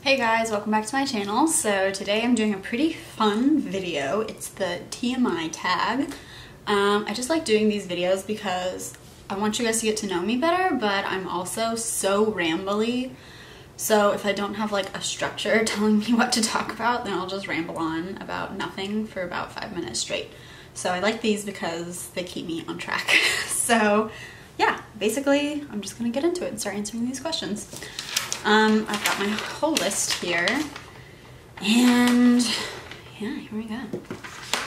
Hey guys, welcome back to my channel. So today I'm doing a pretty fun video. It's the TMI tag. I just like doing these videos because I want you guys to get to know me better, but I'm also so rambly. So if I don't have like a structure telling me what to talk about, then I'll just ramble on about nothing for about 5 minutes straight. So I like these because they keep me on track. So yeah, basically I'm just gonna get into it and start answering these questions. I've got my whole list here, and yeah, here we go.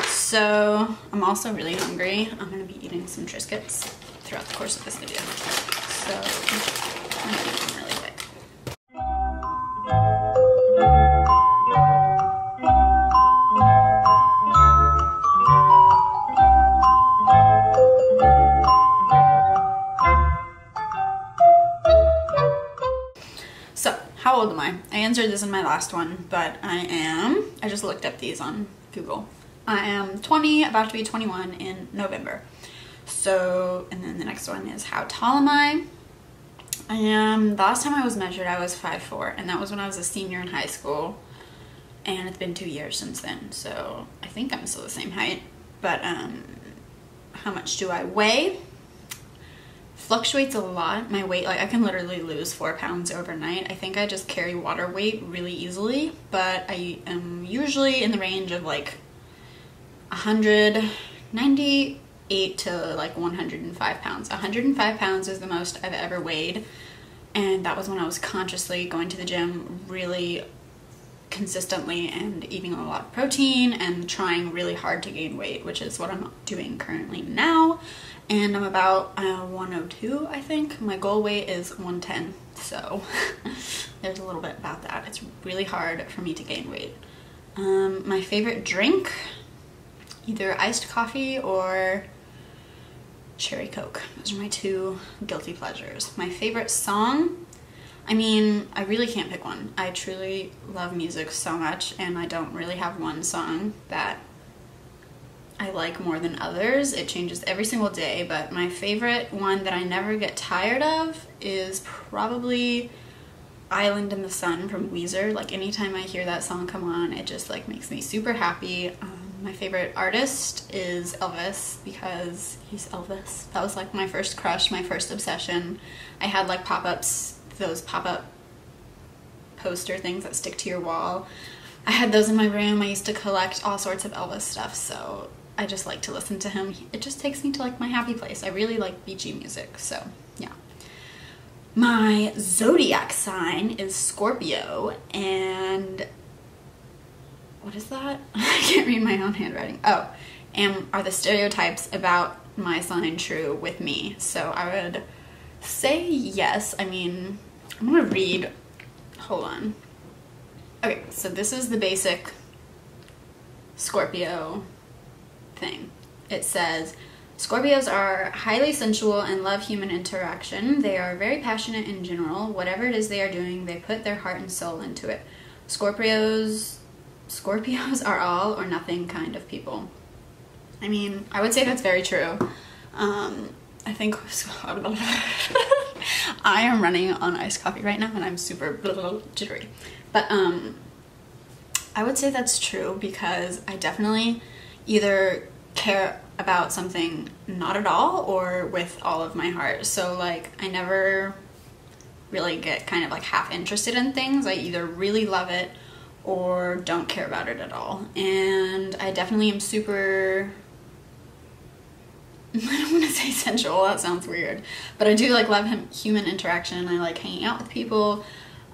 So I'm also really hungry. I'm gonna be eating some Triscuits throughout the course of this video. So I'm gonna eat them really quick. So, how old am I? I answered this in my last one, but I just looked up these on Google. I am 20, about to be 21 in November. So, and then the next one is how tall am I? The last time I was measured, I was 5'4", and that was when I was a senior in high school. And it's been 2 years since then, so I think I'm still the same height. But, how much do I weigh? Fluctuates a lot. My weight, like I can literally lose 4 pounds overnight. I think I just carry water weight really easily, but I am usually in the range of like 198 to like 105 pounds. 105 pounds is the most I've ever weighed, and that was when I was consciously going to the gym really consistently and eating a lot of protein and trying really hard to gain weight, which is what I'm doing currently now. And I'm about 102, I think. My goal weight is 110, so there's a little bit about that. It's really hard for me to gain weight. My favorite drink, either iced coffee or cherry Coke. Those are my two guilty pleasures. My favorite song, I mean, I really can't pick one. I truly love music so much, and I don't really have one song that I like more than others. It changes every single day, but my favorite one that I never get tired of is probably Island in the Sun from Weezer. Like anytime I hear that song come on, it just like makes me super happy. My favorite artist is Elvis because he's Elvis. That was like my first crush, my first obsession. I had like pop-ups, those pop-up poster things that stick to your wall. I had those in my room. I used to collect all sorts of Elvis stuff, so I just like to listen to him. It just takes me to like my happy place. I really like beachy music, so yeah. My zodiac sign is Scorpio, and what is that? I can't read my own handwriting. Oh, and are the stereotypes about my sign true with me? So I would say yes. I mean, I'm gonna read, hold on. Okay, so this is the basic Scorpio thing. It says, Scorpios are highly sensual and love human interaction. They are very passionate in general. Whatever it is they are doing, they put their heart and soul into it. Scorpios are all or nothing kind of people. I mean, I would say that's very true. I think I am running on iced coffee right now and I'm super jittery. But I would say that's true because I definitely either care about something not at all or with all of my heart. So like I never really get kind of like half interested in things. I either really love it or don't care about it at all. And I definitely am super, I don't want to say sensual, that sounds weird, but I do like love human interaction. I like hanging out with people.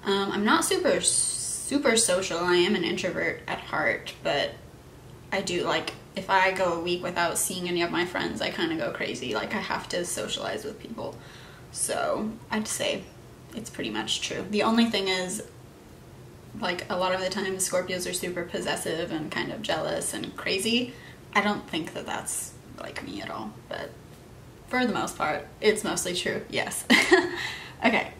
I'm not super social. I am an introvert at heart, but I do like, if I go a week without seeing any of my friends, I kind of go crazy. Like I have to socialize with people. So I'd say it's pretty much true. The only thing is, like a lot of the time Scorpios are super possessive and kind of jealous and crazy. I don't think that that's like me at all, but for the most part, it's mostly true, yes. Okay,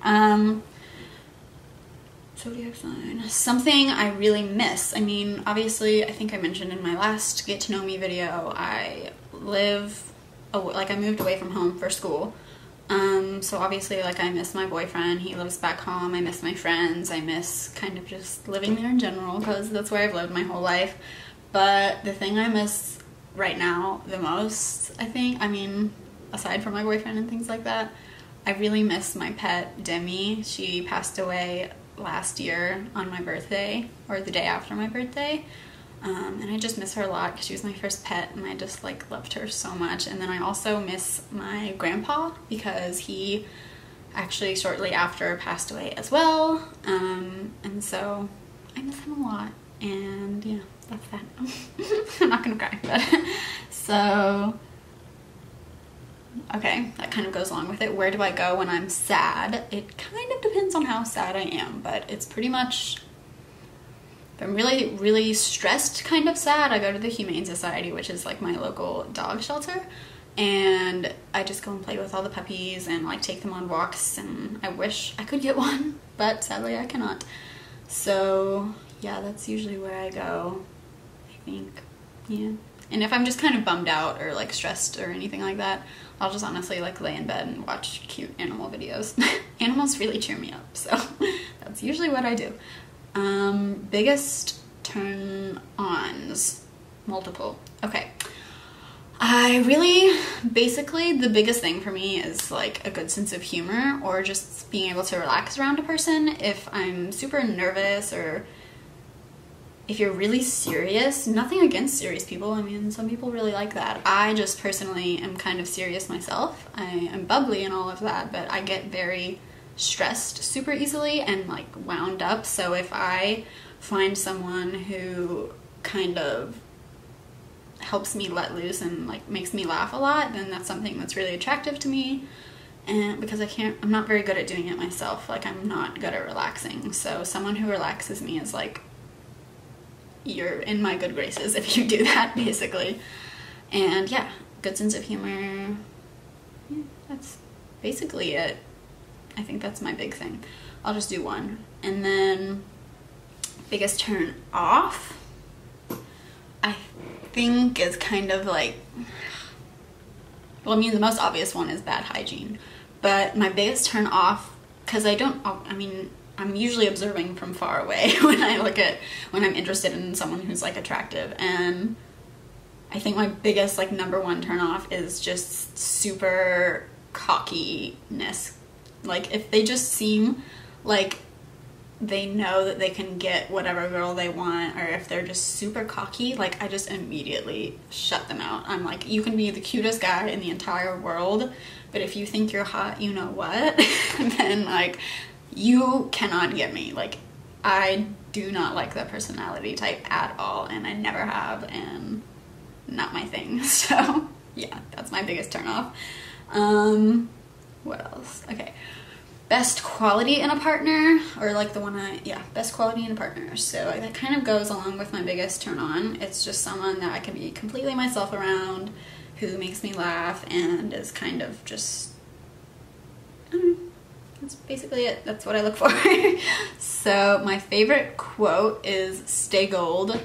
zodiac sign. Something I really miss. I mean, obviously, I think I mentioned in my last Get to Know Me video, I moved away from home for school. So obviously, like, I miss my boyfriend. He lives back home. I miss my friends. I miss kind of just living there in general, because that's where I've lived my whole life. But the thing I miss right now the most, I think, I mean, aside from my boyfriend and things like that, I really miss my pet, Demi. She passed away last year on my birthday, or the day after my birthday. And I just miss her a lot because she was my first pet, and I just like loved her so much. And then I also miss my grandpa because he actually shortly after passed away as well. And so I miss him a lot. And yeah, that's that. I'm not gonna cry, but so okay, that kind of goes along with it. Where do I go when I'm sad? It kind of depends on how sad I am, but it's pretty much, if I'm really, really stressed, kind of sad, I go to the Humane Society, which is like my local dog shelter, and I just go and play with all the puppies and like take them on walks, and I wish I could get one, but sadly I cannot. So yeah, that's usually where I go, I think. Yeah. And if I'm just kind of bummed out or like stressed or anything like that, I'll just honestly like lay in bed and watch cute animal videos. Animals really cheer me up, so that's usually what I do. Biggest turn-ons. Multiple. Okay. Basically the biggest thing for me is like a good sense of humor, or just being able to relax around a person. If I'm super nervous, or if you're really serious, nothing against serious people, I mean, some people really like that. I just personally am kind of serious myself. I am bubbly and all of that, but I get very stressed super easily and like wound up. So if I find someone who kind of helps me let loose and like makes me laugh a lot, then that's something that's really attractive to me. And because I'm not very good at doing it myself. Like, I'm not good at relaxing. So someone who relaxes me is like, you're in my good graces if you do that, basically. And yeah, good sense of humor. Yeah, that's basically it. I think that's my big thing. I'll just do one. And then biggest turn off, I think, is kind of like, well, I mean, the most obvious one is bad hygiene. But my biggest turn off, because I'm usually observing from far away when I'm interested in someone who's like attractive, and I think my biggest like number one turn off is just super cockiness. Like, if they just seem like they know that they can get whatever girl they want, or if they're just super cocky, like, I just immediately shut them out. I'm like, you can be the cutest guy in the entire world, but if you think you're hot, you know what? Then like, you cannot get me. Like, I do not like that personality type at all, and I never have, and not my thing. So yeah, that's my biggest turn off. What else? Okay, best quality in a partner, or like best quality in a partner. So that kind of goes along with my biggest turn on. It's just someone that I can be completely myself around, who makes me laugh, and is kind of just, I don't know, that's basically it. That's what I look for. So my favorite quote is "Stay gold,"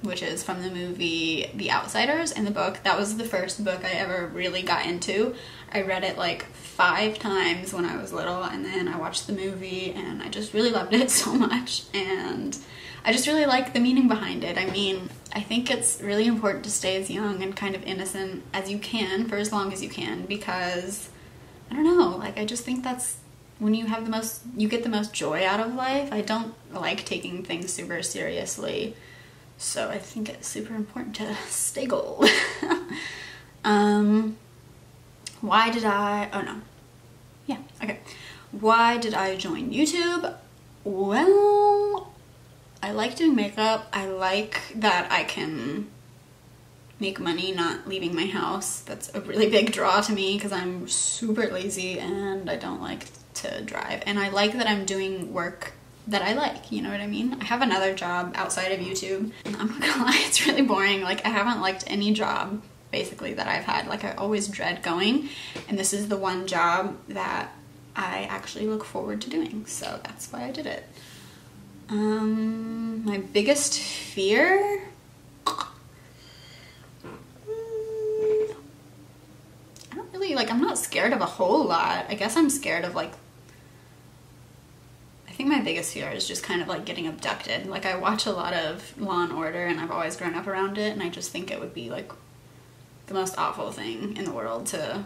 which is from the movie The Outsiders, in the book. That was the first book I ever really got into. I read it like 5 times when I was little, and then I watched the movie, and I just really loved it so much, and I just really like the meaning behind it. I mean, I think it's really important to stay as young and kind of innocent as you can for as long as you can, because, I don't know, like, I just think that's when you get the most joy out of life. I don't like taking things super seriously, so I think it's super important to stay gold. Why did I join YouTube? Well, I like doing makeup. I like that I can make money not leaving my house. That's a really big draw to me because I'm super lazy and I don't like to drive. And I like that I'm doing work that I like, you know what I mean? I have another job outside of YouTube. I'm not gonna lie, it's really boring. Like, I haven't liked any job basically that I've had. Like, I always dread going, and this is the one job that I actually look forward to doing, so that's why I did it. My biggest fear? I don't really, like, I'm not scared scared of a whole lot. I guess I'm scared of like, I think my biggest fear is just kind of like getting abducted. Like, I watch a lot of Law and Order and I've always grown up around it, and I just think it would be like the most awful thing in the world to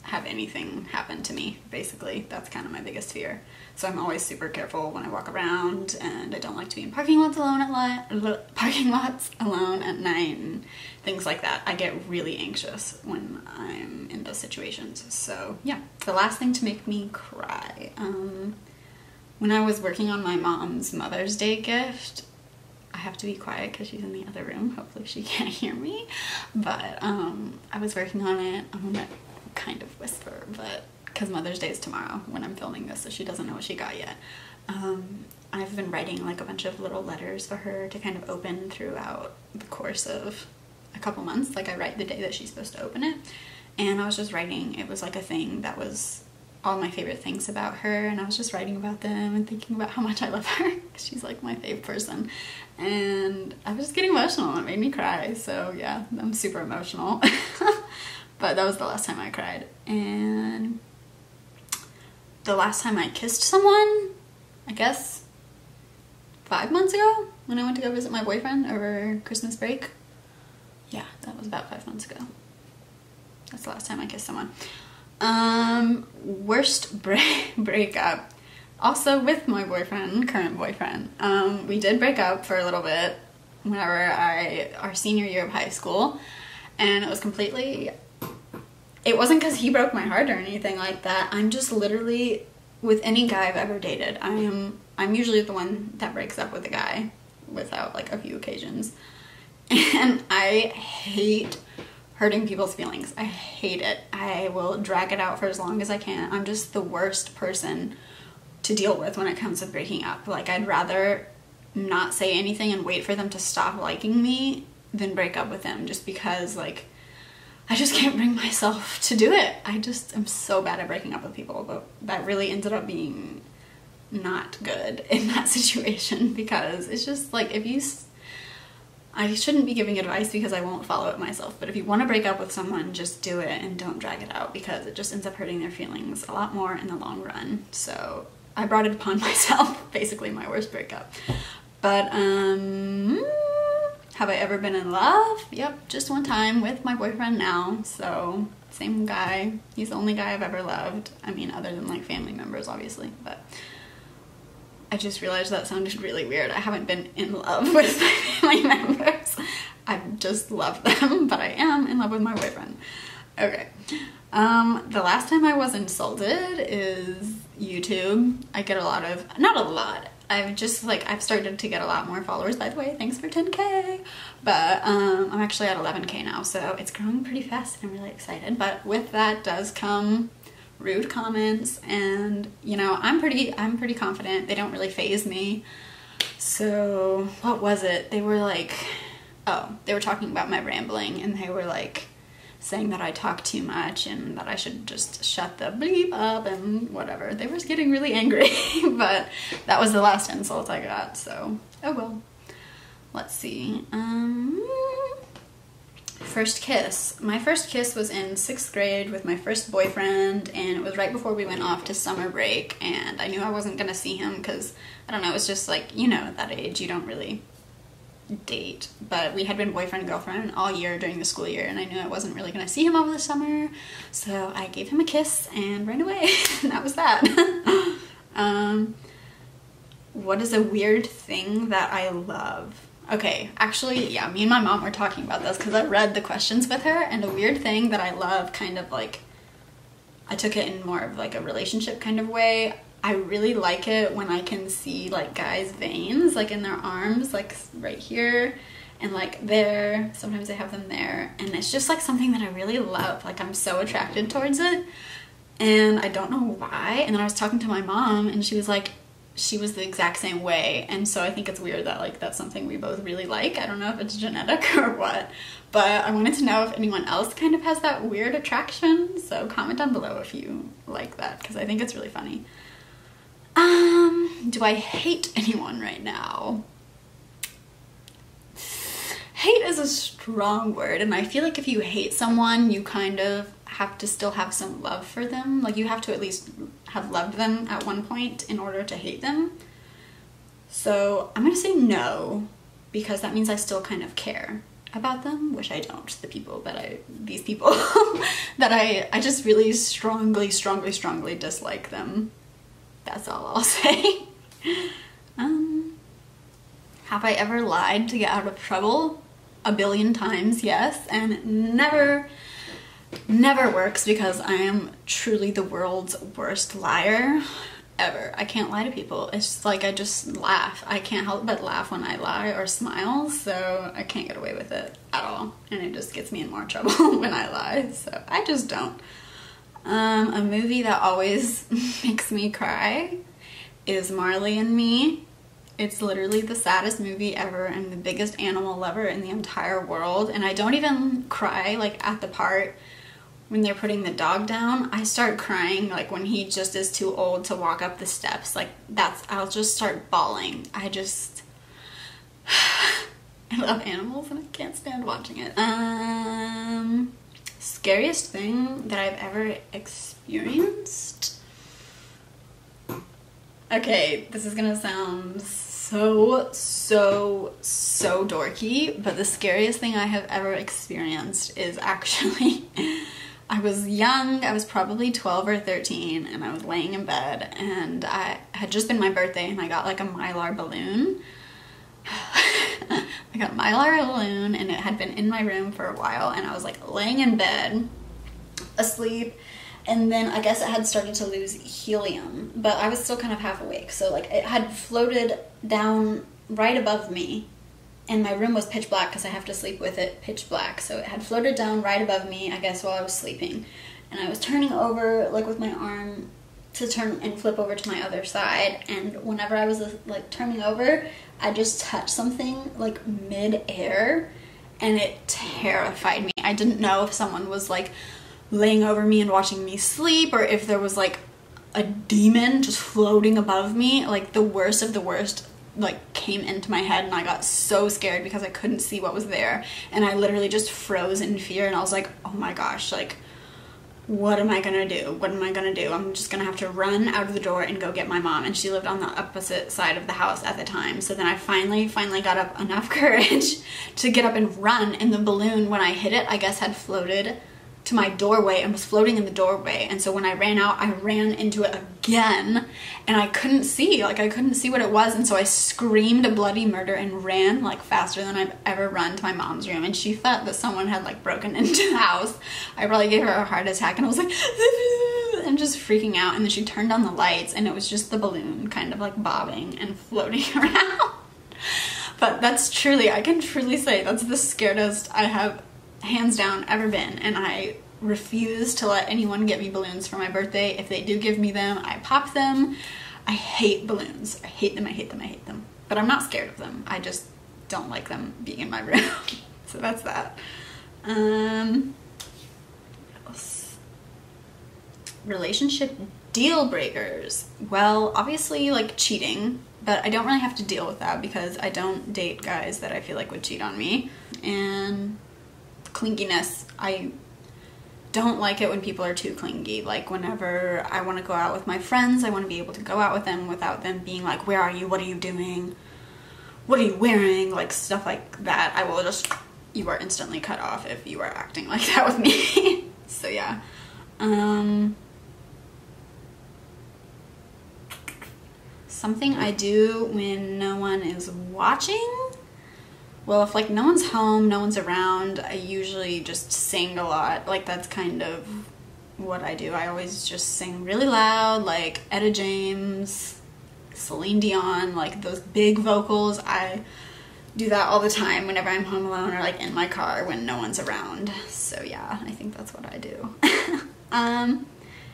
have anything happen to me, basically. That's kind of my biggest fear. So I'm always super careful when I walk around, and I don't like to be in parking lots alone at night and things like that. I get really anxious when I'm in those situations. So yeah, the last thing to make me cry. When I was working on my mom's Mother's Day gift, I have to be quiet because she's in the other room. Hopefully she can't hear me. But I was working on it. I'm gonna kind of whisper, but because Mother's Day is tomorrow when I'm filming this, so she doesn't know what she got yet. I've been writing like a bunch of little letters for her to kind of open throughout the course of a couple months. Like, I write the day that she's supposed to open it, and I was just writing. It was like a thing that was all my favorite things about her, and I was just writing about them and thinking about how much I love her, because she's like my fave person, and I was just getting emotional. It made me cry. So yeah, I'm super emotional. But that was the last time I cried. And the last time I kissed someone, I guess 5 months ago, when I went to go visit my boyfriend over Christmas break. Yeah, that was about 5 months ago. That's the last time I kissed someone. Worst breakup. Also with my boyfriend, current boyfriend. We did break up for a little bit whenever our senior year of high school. And it was completely... It wasn't because he broke my heart or anything like that. I'm just literally, with any guy I've ever dated, I'm usually the one that breaks up with a guy without like a few occasions. And I hate hurting people's feelings. I hate it. I will drag it out for as long as I can. I'm just the worst person to deal with when it comes to breaking up. Like, I'd rather not say anything and wait for them to stop liking me than break up with them, just because like I just can't bring myself to do it. I just am so bad at breaking up with people, but that really ended up being not good in that situation, because it's just like, I shouldn't be giving advice because I won't follow it myself, but if you want to break up with someone, just do it and don't drag it out, because it just ends up hurting their feelings a lot more in the long run. So I brought it upon myself, basically my worst breakup. But have I ever been in love? Yep, just one time with my boyfriend now. So same guy. He's the only guy I've ever loved. I mean, other than like family members, obviously. But I just realized that sounded really weird. I haven't been in love with my family members. I just love them, but I am in love with my boyfriend. Okay. The last time I was insulted is YouTube. I get a lot of, not a lot, I've started to get a lot more followers, by the way. Thanks for 10K. But I'm actually at 11K now, so it's growing pretty fast and I'm really excited. But with that does come rude comments, and you know, I'm pretty confident. They don't really faze me. So what was it? They were like, oh, they were talking about my rambling, and they were like saying that I talk too much and that I should just shut the bleep up and whatever. They were getting really angry, but that was the last insult I got, so oh well. Let's see. First kiss. My first kiss was in 6th grade with my first boyfriend, and it was right before we went off to summer break, and I knew I wasn't gonna see him because, I don't know, it's just like, you know, at that age you don't really date, but we had been boyfriend and girlfriend all year during the school year, and I knew I wasn't really gonna see him over the summer, so I gave him a kiss and ran away. And that was that. What is a weird thing that I love? Okay, actually, yeah, me and my mom were talking about this because I read the questions with her, and a weird thing that I love, kind of like, I took it in more of like a relationship kind of way. I really like it when I can see like guys' veins, like in their arms, like right here and like there. Sometimes I have them there, and it's just like something that I really love. Like, I'm so attracted towards it, and I don't know why. And then I was talking to my mom, and she was like, she was the exact same way, and so I think it's weird that like that's something we both really like. I don't know if it's genetic or what, but I wanted to know if anyone else kind of has that weird attraction, so comment down below if you like that, because I think it's really funny. Do I hate anyone right now? Hate is a strong word, and I feel like if you hate someone, you kind of have to still have some love for them. Like, you have to at least have loved them at one point in order to hate them. So I'm gonna say no, because that means I still kind of care about them, which I don't. These people that I just really strongly dislike them. That's all I'll say. Have I ever lied to get out of trouble? A billion times, yes, and never works, because I am truly the world's worst liar ever. I can't lie to people. It's just like, I just laugh. I can't help but laugh when I lie or smile, so I can't get away with it at all, and it just gets me in more trouble when I lie, so I just don't. A movie that always makes me cry is Marley and Me. It's literally the saddest movie ever and the biggest animal lover in the entire world, and I don't even cry like at the part when they're putting the dog down. I start crying like when he just is too old to walk up the steps. Like, I'll just start bawling. I love animals and I can't stand watching it. Scariest thing that I've ever experienced? Okay, this is gonna sound so dorky, but the scariest thing I have ever experienced is actually, I was young, I was probably 12 or 13, and I was laying in bed, and I had just been my birthday, and I got like a Mylar balloon. I got a Mylar balloon, and it had been in my room for a while, and I was like laying in bed, asleep, and then I guess it had started to lose helium, but I was still kind of half awake, so like it had floated down right above me, and my room was pitch black because I have to sleep with it pitch black, so it had floated down right above me, I guess, while I was sleeping, and I was turning over like with my arm to turn and flip over to my other side, and whenever I was like turning over, I just touched something like mid-air, and it terrified me. I didn't know if someone was like laying over me and watching me sleep, or if there was like a demon just floating above me. Like, the worst of the worst like came into my head, and I got so scared because I couldn't see what was there, and I literally just froze in fear, and I was like, oh my gosh, like, what am I gonna do? What am I gonna do? I'm just gonna have to run out of the door and go get my mom, and she lived on the opposite side of the house at the time. So then I finally got up enough courage to get up and run, and the balloon, when I hit it, I guess had floated to my doorway and was floating in the doorway, and so when I ran out, I ran into it again, and I couldn't see what it was, and so I screamed a bloody murder and ran like faster than I've ever run to my mom's room, and she thought that someone had like broken into the house. I probably gave her a heart attack, and I was like and just freaking out, and then she turned on the lights, and it was just the balloon kind of like bobbing and floating around. But that's truly, I can truly say that's the scariest I have hands down ever been, and I refuse to let anyone get me balloons for my birthday. If they do give me them, I pop them. I hate balloons. I hate them. But I'm not scared of them. I just don't like them being in my room. So that's that. What else? Relationship deal breakers. Well, obviously like cheating, but I don't really have to deal with that because I don't date guys that I feel like would cheat on me. And clinginess. I don't like it when people are too clingy. Like, whenever I want to go out with my friends, I want to be able to go out with them without them being like, where are you? What are you doing? What are you wearing? Like, stuff like that. I will just, you are instantly cut off if you are acting like that with me. So yeah. Something I do when no one is watching. Well, if like no one's home, no one's around, I usually just sing a lot. Like, that's kind of what I do. I always just sing really loud, like Etta James, Celine Dion, like those big vocals. I do that all the time whenever I'm home alone or like in my car when no one's around. So yeah, I think that's what I do. And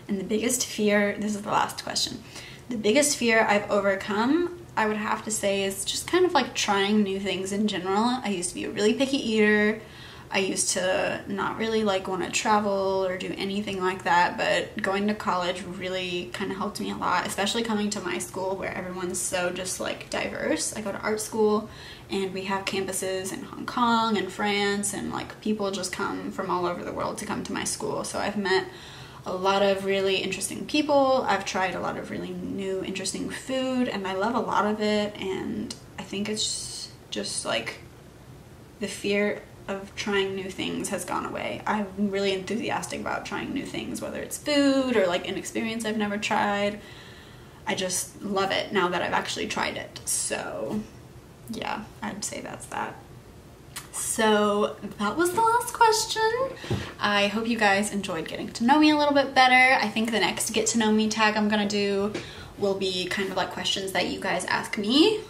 the biggest fear, this is the last question. The biggest fear I've overcome, I would have to say, is just kind of like trying new things in general. I used to be a really picky eater. I used to not really like want to travel or do anything like that, but going to college really kind of helped me a lot, especially coming to my school where everyone's so just like diverse. I go to art school and we have campuses in Hong Kong and France, and like people just come from all over the world to come to my school. So I've met a lot of really interesting people. I've tried a lot of really new interesting food, and I love a lot of it. And I think it's just like the fear of trying new things has gone away. I'm really enthusiastic about trying new things, whether it's food or like an experience I've never tried. I just love it now that I've actually tried it. So yeah, I'd say that's that. So that was the last question. I hope you guys enjoyed getting to know me a little bit better. I think the next get to know me tag I'm gonna do will be kind of like questions that you guys ask me,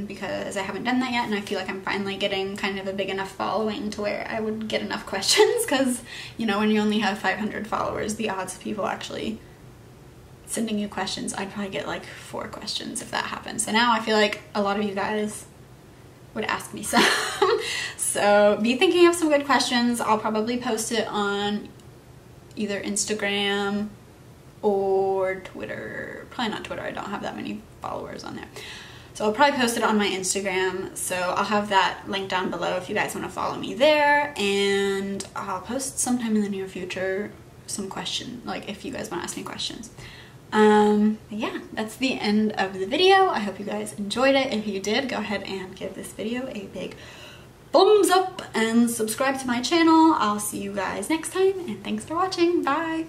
because I haven't done that yet, and I feel like I'm finally getting kind of a big enough following to where I would get enough questions, because you know, when you only have 500 followers, the odds of people actually sending you questions, I'd probably get like 4 questions if that happens. So now I feel like a lot of you guys would ask me some. So be thinking of some good questions. I'll probably post it on either Instagram or Twitter. Probably not Twitter, I don't have that many followers on there. So I'll probably post it on my Instagram, so I'll have that link down below if you guys want to follow me there. And I'll post sometime in the near future some question, like if you guys want to ask me questions. Yeah, that's the end of the video. I hope you guys enjoyed it. If you did, go ahead and give this video a big thumbs up and subscribe to my channel. I'll see you guys next time, and thanks for watching. Bye!